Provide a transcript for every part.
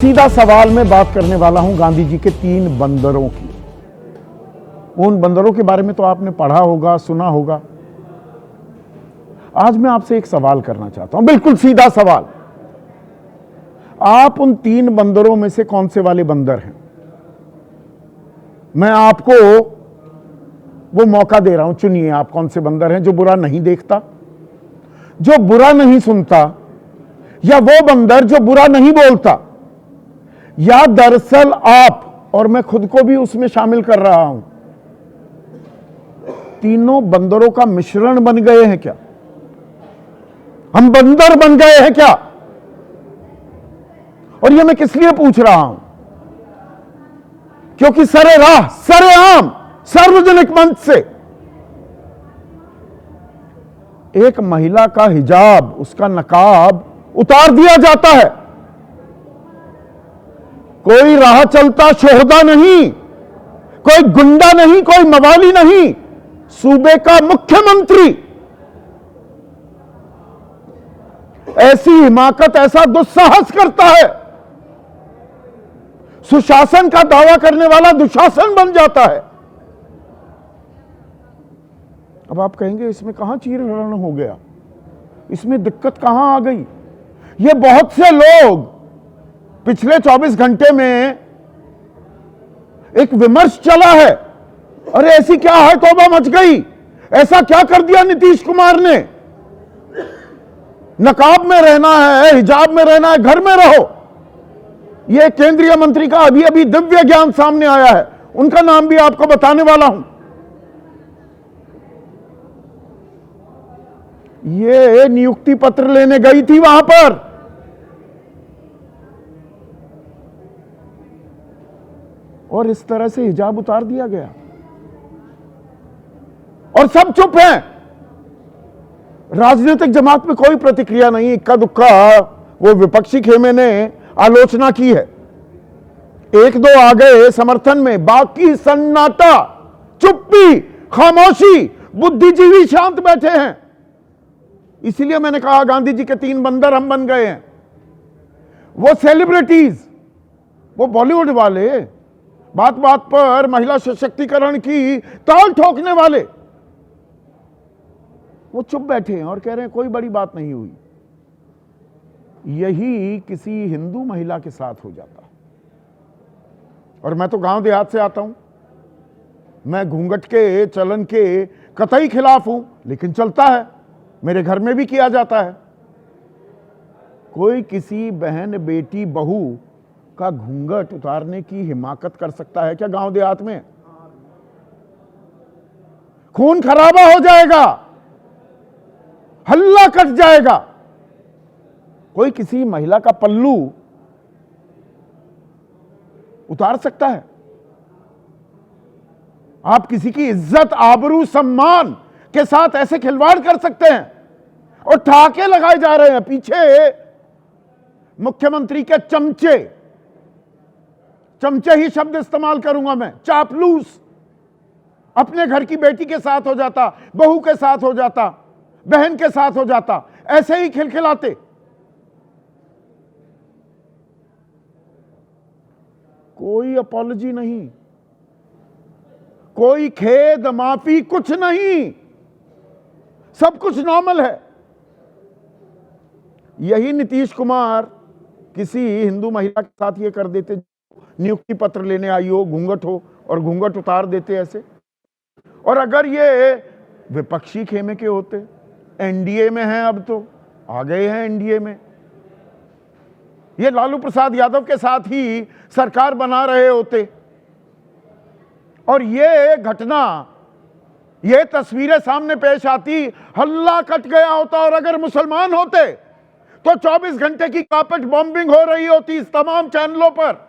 सीधा सवाल में बात करने वाला हूं गांधी जी के 3 बंदरों की। उन बंदरों के बारे में तो आपने पढ़ा होगा, सुना होगा। आज मैं आपसे एक सवाल करना चाहता हूं, बिल्कुल सीधा सवाल। आप उन 3 बंदरों में से कौन से वाले बंदर हैं? मैं आपको वो मौका दे रहा हूं, चुनिए आप कौन से बंदर हैं। जो बुरा नहीं देखता, जो बुरा नहीं सुनता, या वो बंदर जो बुरा नहीं बोलता, या दरअसल आप और मैं खुद को भी उसमें शामिल कर रहा हूं, तीनों बंदरों का मिश्रण बन गए हैं क्या? हम बंदर बन गए हैं क्या? और ये मैं किस लिए पूछ रहा हूं? क्योंकि सरेराह, सरेआम, सार्वजनिक मंच से एक महिला का हिजाब, उसका नकाब उतार दिया जाता है। कोई राह चलता शोहदा नहीं, कोई गुंडा नहीं, कोई मवाली नहीं, सूबे का मुख्यमंत्री ऐसी हिमाकत, ऐसा दुस्साहस करता है। सुशासन का दावा करने वाला दुशासन बन जाता है। अब आप कहेंगे इसमें कहां चीरहरण हो गया, इसमें दिक्कत कहां आ गई? ये बहुत से लोग पिछले 24 घंटे में एक विमर्श चला है, अरे ऐसी क्या है, तौबा मच गई, ऐसा क्या कर दिया नीतीश कुमार ने? नकाब में रहना है, हिजाब में रहना है, घर में रहो। यह केंद्रीय मंत्री का अभी अभी दिव्य ज्ञान सामने आया है, उनका नाम भी आपको बताने वाला हूं। ये नियुक्ति पत्र लेने गई थी वहां पर, और इस तरह से हिजाब उतार दिया गया और सब चुप हैं। राजनीतिक जमात में कोई प्रतिक्रिया नहीं। इक्का दुक्का वो विपक्षी खेमे ने आलोचना की है, 1-2 आ गए समर्थन में, बाकी सन्नाटा, चुप्पी, खामोशी, बुद्धिजीवी शांत बैठे हैं। इसीलिए मैंने कहा गांधी जी के 3 बंदर हम बन गए हैं। वो सेलिब्रिटीज, वो बॉलीवुड वाले, बात बात पर महिला सशक्तिकरण की ताल ठोकने वाले, वो चुप बैठे हैं और कह रहे हैं कोई बड़ी बात नहीं हुई। यही किसी हिंदू महिला के साथ हो जाता। और मैं तो गांव देहात से आता हूं, मैं घूंघट के चलन के कतई खिलाफ हूं, लेकिन चलता है, मेरे घर में भी किया जाता है। कोई किसी बहन, बेटी, बहू का घूंघट उतारने की हिमाकत कर सकता है क्या गांव देहात में? खून खराबा हो जाएगा, हल्ला कट जाएगा। कोई किसी महिला का पल्लू उतार सकता है? आप किसी की इज्जत, आबरू, सम्मान के साथ ऐसे खिलवाड़ कर सकते हैं? और ठहाके लगाए जा रहे हैं पीछे मुख्यमंत्री के चमचे ही शब्द इस्तेमाल करूंगा मैं, चापलूस। अपने घर की बेटी के साथ हो जाता, बहू के साथ हो जाता, बहन के साथ हो जाता, ऐसे ही खिलखिलाते। कोई अपॉलॉजी नहीं, कोई खेद, माफी, कुछ नहीं, सब कुछ नॉर्मल है। यही नीतीश कुमार किसी हिंदू महिला के साथ ये कर देते, नियुक्ति पत्र लेने आई हो, घूंघट हो, और घूंघट उतार देते ऐसे। और अगर ये विपक्षी खेमे के होते, एनडीए में हैं, अब तो आ गए हैं एनडीए में, ये लालू प्रसाद यादव के साथ ही सरकार बना रहे होते, और ये घटना, ये तस्वीरें सामने पेश आती, हल्ला कट गया होता। और अगर मुसलमान होते तो 24 घंटे की कारपेट बॉम्बिंग हो रही होती इस तमाम चैनलों पर।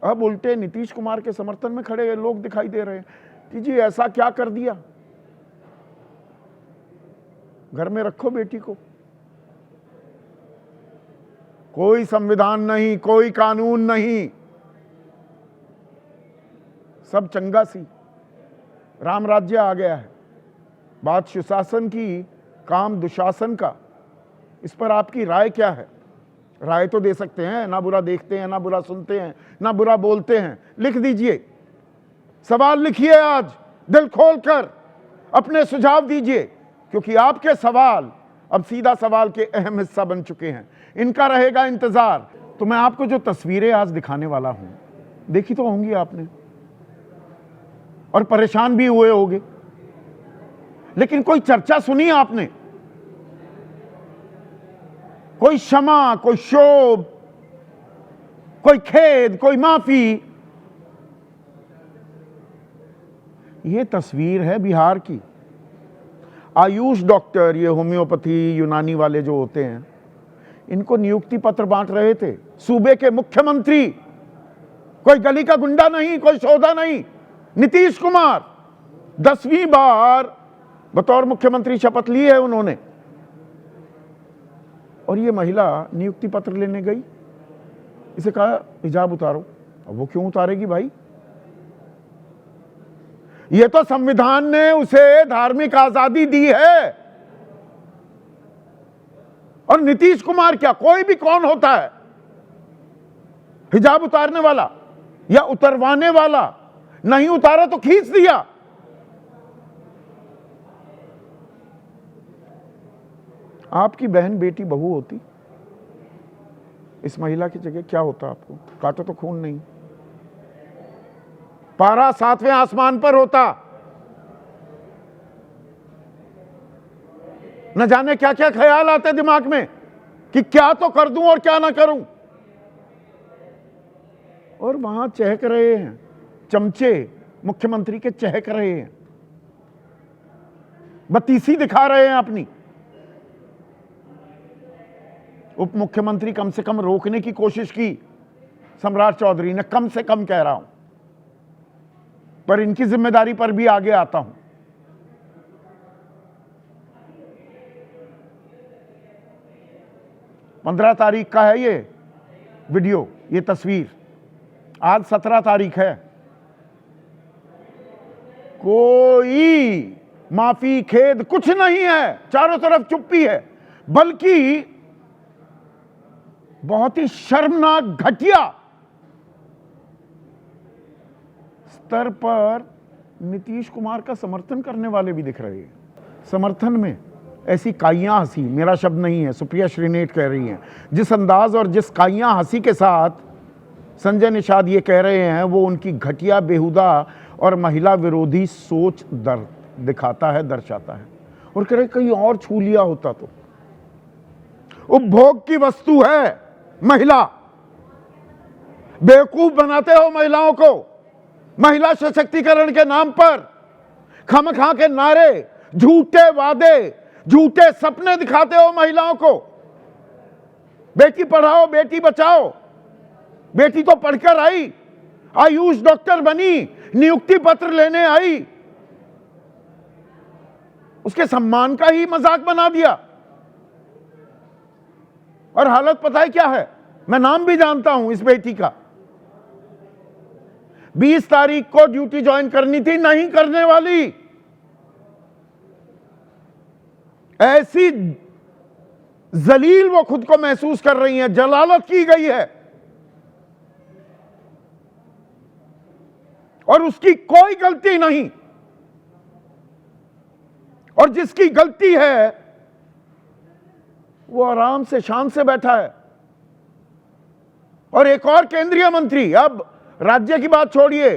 अब उल्टे नीतीश कुमार के समर्थन में खड़े लोग दिखाई दे रहे हैं कि जी ऐसा क्या कर दिया, घर में रखो बेटी को। कोई संविधान नहीं, कोई कानून नहीं, सब चंगा सी, राम राज्य आ गया है। बात सुशासन की, काम दुशासन का, इस पर आपकी राय क्या है? राय तो दे सकते हैं, ना बुरा देखते हैं, ना बुरा सुनते हैं, ना बुरा बोलते हैं। लिख दीजिए, सवाल लिखिए, आज दिल खोलकर अपने सुझाव दीजिए, क्योंकि आपके सवाल अब सीधा सवाल के अहम हिस्सा बन चुके हैं। इनका रहेगा इंतजार। तो मैं आपको जो तस्वीरें आज दिखाने वाला हूं, देखी तो होंगी आपने, और परेशान भी हुए होंगे, लेकिन कोई चर्चा सुनी आपने? कोई क्षमा, कोई शोभ, कोई खेद, कोई माफी? ये तस्वीर है बिहार की। आयुष डॉक्टर, ये होम्योपैथी यूनानी वाले जो होते हैं, इनको नियुक्ति पत्र बांट रहे थे। सूबे के मुख्यमंत्री, कोई गली का गुंडा नहीं, कोई सौदा नहीं, नीतीश कुमार 10वीं बार बतौर मुख्यमंत्री शपथ ली है उन्होंने। और ये महिला नियुक्ति पत्र लेने गई, इसे कहा हिजाब उतारो। अब वो क्यों उतारेगी भाई? ये तो संविधान ने उसे धार्मिक आजादी दी है। और नीतीश कुमार क्या, कोई भी कौन होता है हिजाब उतारने वाला या उतरवाने वाला? नहीं उतारा तो खींच दिया। आपकी बहन बेटी बहू होती इस महिला की जगह, क्या होता आपको? काटो तो खून नहीं, पारा 7वें आसमान पर होता। न जाने क्या क्या ख्याल आते दिमाग में कि क्या तो कर दूं और क्या ना करूं। और वहां चहक रहे हैं चमचे, मुख्यमंत्री के चहक रहे हैं, बत्तीसी दिखा रहे हैं अपनी। उप मुख्यमंत्री कम से कम रोकने की कोशिश की सम्राट चौधरी ने, कम से कम कह रहा हूं, पर इनकी जिम्मेदारी पर भी आगे आता हूं। पंद्रह तारीख का है ये वीडियो, ये तस्वीर। आज 17 तारीख है। कोई माफी खेद कुछ नहीं है, चारों तरफ चुप्पी है, बल्कि बहुत ही शर्मनाक घटिया स्तर पर नीतीश कुमार का समर्थन करने वाले भी दिख रहे हैं। समर्थन में ऐसी काइयां हंसी, मेरा शब्द नहीं है, सुप्रिया श्रीनेट कह रही हैं, जिस अंदाज और जिस काइयां हंसी के साथ संजय निषाद ये कह रहे हैं, वो उनकी घटिया, बेहुदा और महिला विरोधी सोच दिखाता है, दर्शाता है। और कह रहे कहीं और छू लिया होता तो। उपभोग की वस्तु है महिला, बेवकूफ बनाते हो महिलाओं को। महिला सशक्तिकरण के नाम पर खामखा के नारे, झूठे वादे, झूठे सपने दिखाते हो महिलाओं को। बेटी पढ़ाओ, बेटी बचाओ। बेटी तो पढ़कर आई, आयुष डॉक्टर बनी, नियुक्ति पत्र लेने आई, उसके सम्मान का ही मजाक बना दिया। और हालत पता है क्या है? मैं नाम भी जानता हूं इस बेटी का। 20 तारीख को ड्यूटी ज्वाइन करनी थी, नहीं करने वाली। ऐसी जलील वो खुद को महसूस कर रही हैं, जलालत की गई है, और उसकी कोई गलती नहीं। और जिसकी गलती है वो आराम से, शान से बैठा है। और एक और केंद्रीय मंत्री, अब राज्य की बात छोड़िए,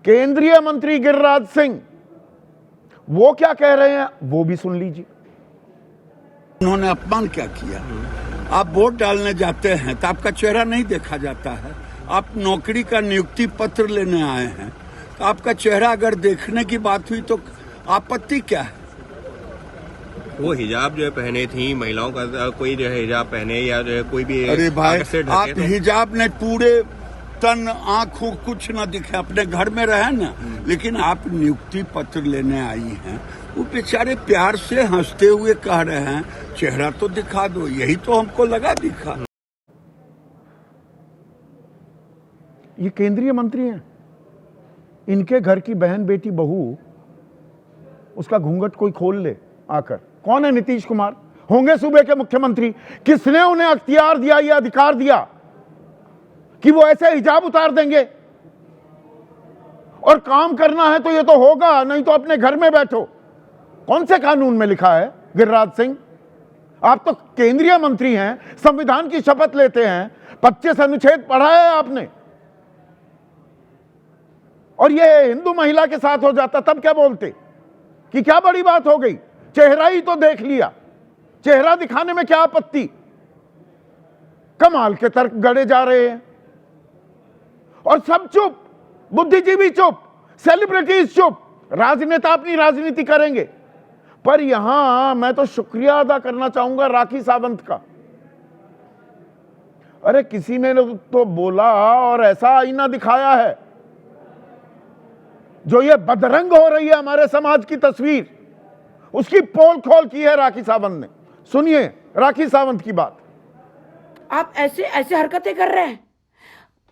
केंद्रीय मंत्री गिरिराज सिंह, वो क्या कह रहे हैं वो भी सुन लीजिए। उन्होंने अपमान क्या किया? आप वोट डालने जाते हैं तो आपका चेहरा नहीं देखा जाता है। आप नौकरी का नियुक्ति पत्र लेने आए हैं तो आपका चेहरा अगर देखने की बात हुई तो आपत्ति क्या है? वो हिजाब जो है पहने थी महिलाओं का, कोई जो है हिजाब पहने या जो है कोई भी, अरे भाई आप हिजाब ने पूरे तन आंखों कुछ न दिखे, अपने घर में रहे ना, लेकिन आप नियुक्ति पत्र लेने आई हैं। वो बेचारे प्यार से हंसते हुए कह रहे हैं चेहरा तो दिखा दो। यही तो हमको लगा दिखा। ये केंद्रीय मंत्री हैं, इनके घर की बहन बेटी बहू, उसका घूंघट कोई खोल ले आकर। कौन है नीतीश कुमार? होंगे सूबे के मुख्यमंत्री। किसने उन्हें अख्तियार दिया, यह अधिकार दिया कि वो ऐसे हिजाब उतार देंगे? और काम करना है तो ये तो होगा, नहीं तो अपने घर में बैठो। कौन से कानून में लिखा है गिरिराज सिंह? आप तो केंद्रीय मंत्री हैं, संविधान की शपथ लेते हैं, 25 अनुच्छेद पढ़ा है आपने, और ये हिंदू महिला के साथ हो जाता तब क्या बोलते कि क्या बड़ी बात हो गई? चेहरा ही तो देख लिया, चेहरा दिखाने में क्या आपत्ति? कमाल के तर्क गढ़े जा रहे हैं और सब चुप, बुद्धिजीवी चुप, सेलिब्रिटीज चुप, राजनेता अपनी राजनीति करेंगे। पर यहां मैं तो शुक्रिया अदा करना चाहूंगा राखी सावंत का। अरे किसी ने तो बोला और ऐसा आईना दिखाया है जो ये बदरंग हो रही है हमारे समाज की तस्वीर, उसकी पोल खोल की है राखी सावंत ने। सुनिए राखी सावंत की बात। आप ऐसे ऐसे हरकतें कर रहे हैं।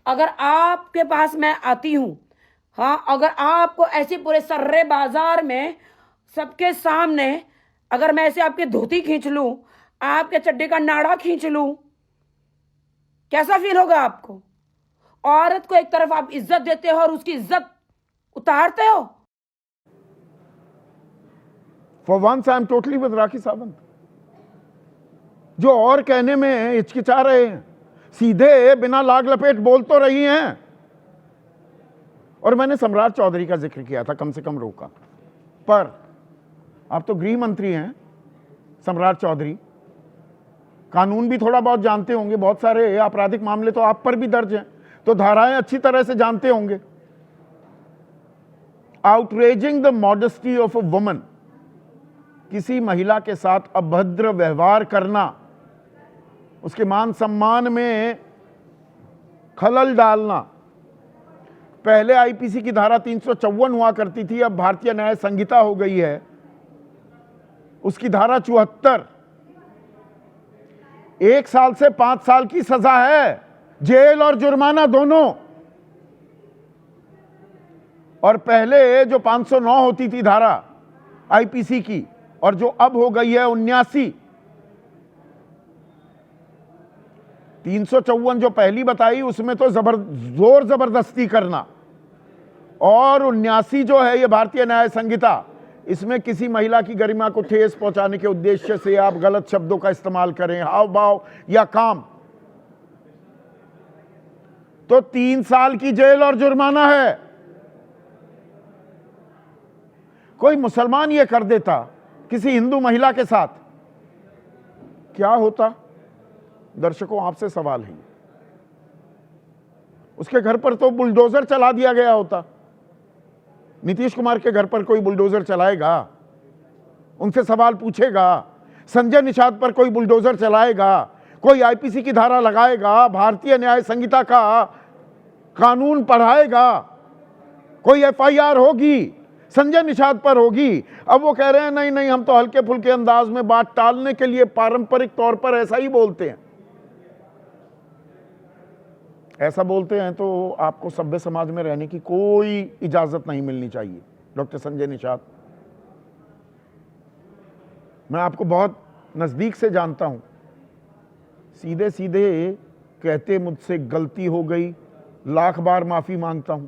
अगर आपके पास मैं आती हूं, हाँ, अगर आपको ऐसे पूरे सर्रे बाजार में सबके सामने अगर मैं ऐसे आपके धोती खींच लूं, आपके चड्डे का नाड़ा खींच लूं, कैसा फील होगा आपको? औरत को एक तरफ आप इज्जत देते हो और उसकी इज्जत उतारते हो। For once I am totally with Rakhi Sawant, जो और कहने में हिचकिचा रहे हैं, सीधे बिना लाग लपेट बोल तो रही हैं। और मैंने सम्राट चौधरी का जिक्र किया था, कम से कम रोका। पर आप तो गृह मंत्री हैं सम्राट चौधरी, कानून भी थोड़ा बहुत जानते होंगे, बहुत सारे आपराधिक मामले तो आप पर भी दर्ज हैं, तो धाराएं अच्छी तरह से जानते होंगे। Outraging the modesty of a woman, किसी महिला के साथ अभद्र व्यवहार करना, उसके मान सम्मान में खलल डालना। पहले आईपीसी की धारा 354 हुआ करती थी, अब भारतीय न्याय संहिता हो गई है, उसकी धारा 74। 1 साल से 5 साल की सजा है, जेल और जुर्माना दोनों। और पहले जो 509 होती थी धारा आईपीसी की, और जो अब हो गई है 79। 354 जो पहली बताई उसमें तो जोर जबरदस्ती करना, और 79 जो है ये भारतीय न्याय संहिता, इसमें किसी महिला की गरिमा को ठेस पहुंचाने के उद्देश्य से आप गलत शब्दों का इस्तेमाल करें, हाव भाव या काम, तो 3 साल की जेल और जुर्माना है। कोई मुसलमान ये कर देता किसी हिंदू महिला के साथ, क्या होता? दर्शकों आपसे सवाल है, उसके घर पर तो बुलडोजर चला दिया गया होता। नीतीश कुमार के घर पर कोई बुलडोजर चलाएगा? उनसे सवाल पूछेगा? संजय निषाद पर कोई बुलडोजर चलाएगा? कोई आईपीसी की धारा लगाएगा? भारतीय न्याय संहिता का कानून पढ़ाएगा? कोई एफआईआर होगी? संजय निषाद पर होगी। अब वो कह रहे हैं नहीं नहीं, हम तो हल्के फुल्के अंदाज में बात टालने के लिए पारंपरिक तौर पर ऐसा ही बोलते हैं। ऐसा बोलते हैं तो आपको सभ्य समाज में रहने की कोई इजाजत नहीं मिलनी चाहिए। डॉक्टर संजय निषाद, मैं आपको बहुत नजदीक से जानता हूं, सीधे सीधे कहते मुझसे गलती हो गई, लाख बार माफी मांगता हूं।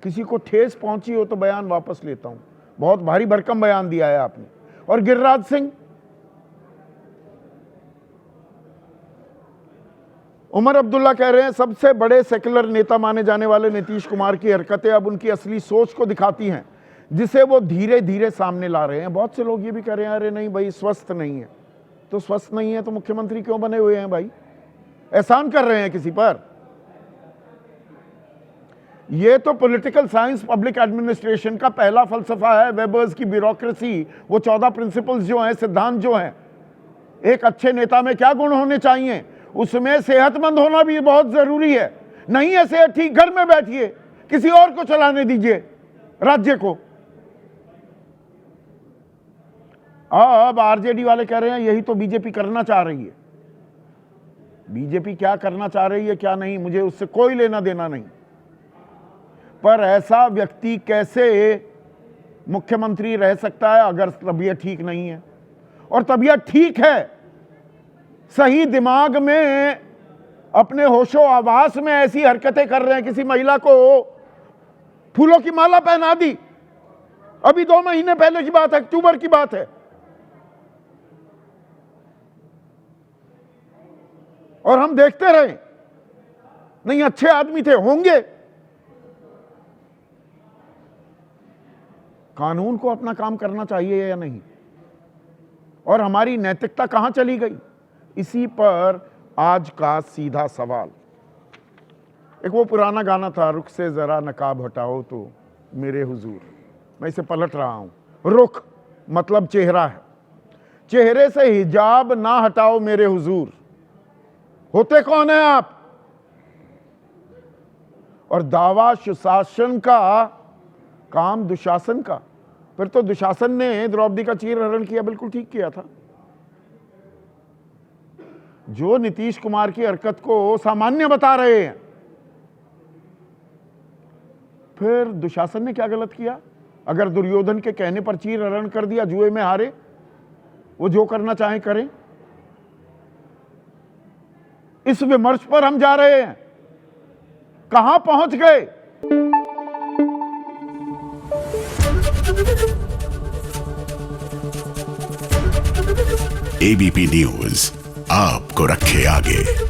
किसी को ठेस पहुंची हो तो बयान वापस लेता हूं। बहुत भारी भरकम बयान दिया है आपने। और गिरिराज सिंह, उमर अब्दुल्ला कह रहे हैं सबसे बड़े सेक्युलर नेता माने जाने वाले नीतीश कुमार की हरकतें अब उनकी असली सोच को दिखाती हैं, जिसे वो धीरे धीरे सामने ला रहे हैं। बहुत से लोग ये भी कह रहे हैं अरे नहीं भाई, स्वस्थ नहीं है। तो स्वस्थ नहीं है तो मुख्यमंत्री क्यों बने हुए हैं भाई? एहसान कर रहे हैं किसी पर? ये तो पॉलिटिकल साइंस पब्लिक एडमिनिस्ट्रेशन का पहला फलसफा है, वेबर्स की ब्यूरोक्रेसी। वो 14 प्रिंसिपल्स जो हैं, सिद्धांत जो हैं, एक अच्छे नेता में क्या गुण होने चाहिए, उसमें सेहतमंद होना भी बहुत जरूरी है। नहीं है सेहत ठीक, घर में बैठिए, किसी और को चलाने दीजिए राज्य को। अब आरजेडी वाले कह रहे हैं यही तो बीजेपी करना चाह रही है। बीजेपी क्या करना चाह रही है क्या नहीं, मुझे उससे कोई लेना देना नहीं। पर ऐसा व्यक्ति कैसे मुख्यमंत्री रह सकता है अगर तबीयत ठीक नहीं है? और तबीयत ठीक है, सही दिमाग में, अपने होशो आवास में ऐसी हरकतें कर रहे हैं, किसी महिला को फूलों की माला पहना दी, अभी 2 महीने पहले की बात है, अक्टूबर की बात है, और हम देखते रहे, नहीं अच्छे आदमी थे, होंगे। कानून को अपना काम करना चाहिए या नहीं, और हमारी नैतिकता कहां चली गई, इसी पर आज का सीधा सवाल। एक वो पुराना गाना था, रुख से जरा नकाब हटाओ तो मेरे हुजूर, मैं इसे पलट रहा हूं, रुख मतलब चेहरा है, चेहरे से हिजाब ना हटाओ मेरे हुजूर। होते कौन है आप? और दावा सुशासन का, काम दुशासन का। फिर तो दुशासन ने द्रौपदी का चीरहरण किया, बिल्कुल ठीक किया था। जो नीतीश कुमार की हरकत को सामान्य बता रहे हैं, फिर दुशासन ने क्या गलत किया? अगर दुर्योधन के कहने पर चीरहरण कर दिया, जुए में हारे, वो जो करना चाहे करें। इस विमर्श पर हम जा रहे हैं, कहां पहुंच गए? एबीपी न्यूज आपको रखे आगे।